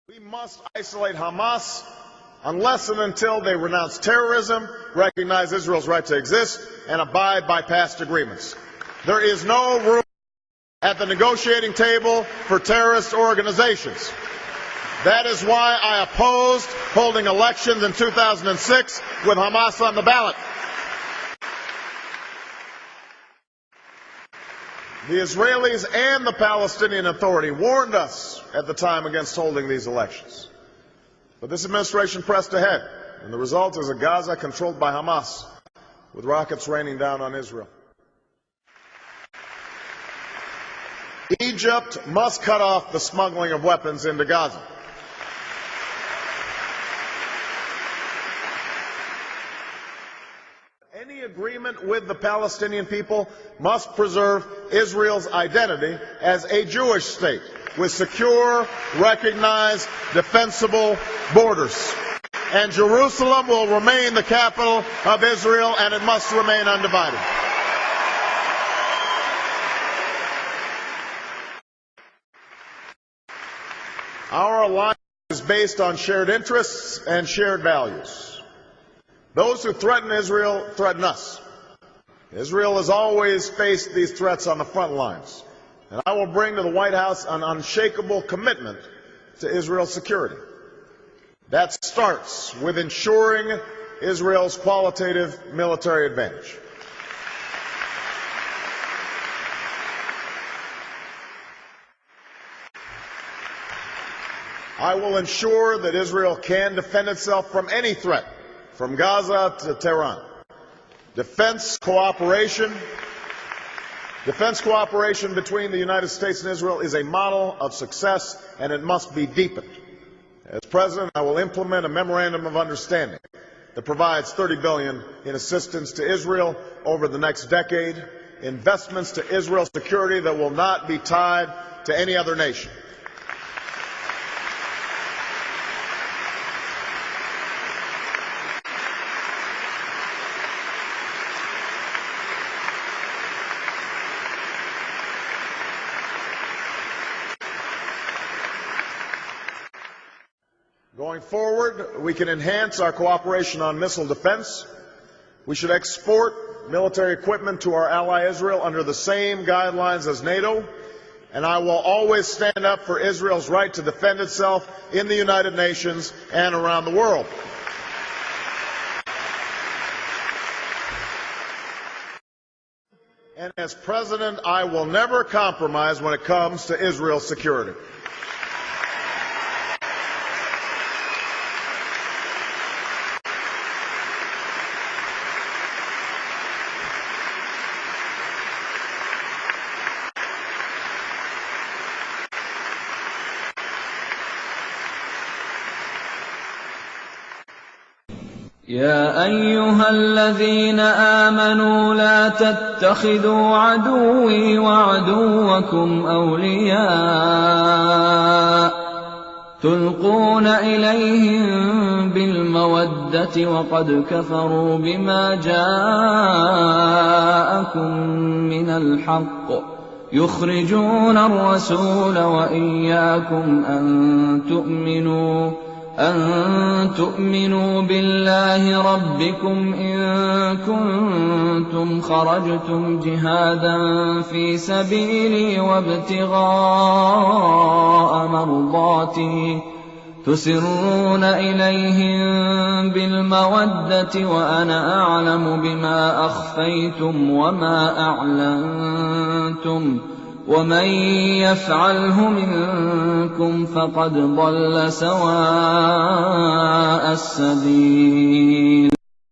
We must isolate Hamas unless and until they renounce terrorism, recognize Israel's right to exist, and abide by past agreements. There is no room at the negotiating table for terrorist organizations. That is why I opposed holding elections in 2006 with Hamas on the ballot. The Israelis and the Palestinian Authority warned us at the time against holding these elections. But this administration pressed ahead, and the result is a Gaza controlled by Hamas, with rockets raining down on Israel. Egypt must cut off the smuggling of weapons into Gaza. Any agreement with the Palestinian people must preserve Israel's identity as a Jewish state with secure, recognized, defensible borders. And Jerusalem will remain the capital of Israel, and it must remain undivided. Our alliance is based on shared interests and shared values. Those who threaten Israel threaten us. Israel has always faced these threats on the front lines, and I will bring to the White House an unshakable commitment to Israel's security. That starts with ensuring Israel's qualitative military advantage. I will ensure that Israel can defend itself from any threat, from Gaza to Tehran. Defense cooperation between the United States and Israel is a model of success, and it must be deepened. As President, I will implement a memorandum of understanding that provides $30 billion in assistance to Israel over the next decade, investments to Israel's security that will not be tied to any other nation. Going forward, we can enhance our cooperation on missile defense. We should export military equipment to our ally Israel under the same guidelines as NATO, and I will always stand up for Israel's right to defend itself in the United Nations and around the world. And as President, I will never compromise when it comes to Israel's security. يا أيها الذين آمنوا لا تتخذوا عدوي وعدوكم أولياء تلقون إليهم بالمودة وقد كفروا بما جاءكم من الحق يخرجون الرسول وإياكم أن تؤمنوا بالله ربكم إن كنتم خرجتم جهادا في سبيلي وابتغاء مرضاتي تسرون إليهم بالمودة وأنا أعلم بما أخفيتم وما أعلنتم ومن يفعله منكم فقد ضل سواء السبيل.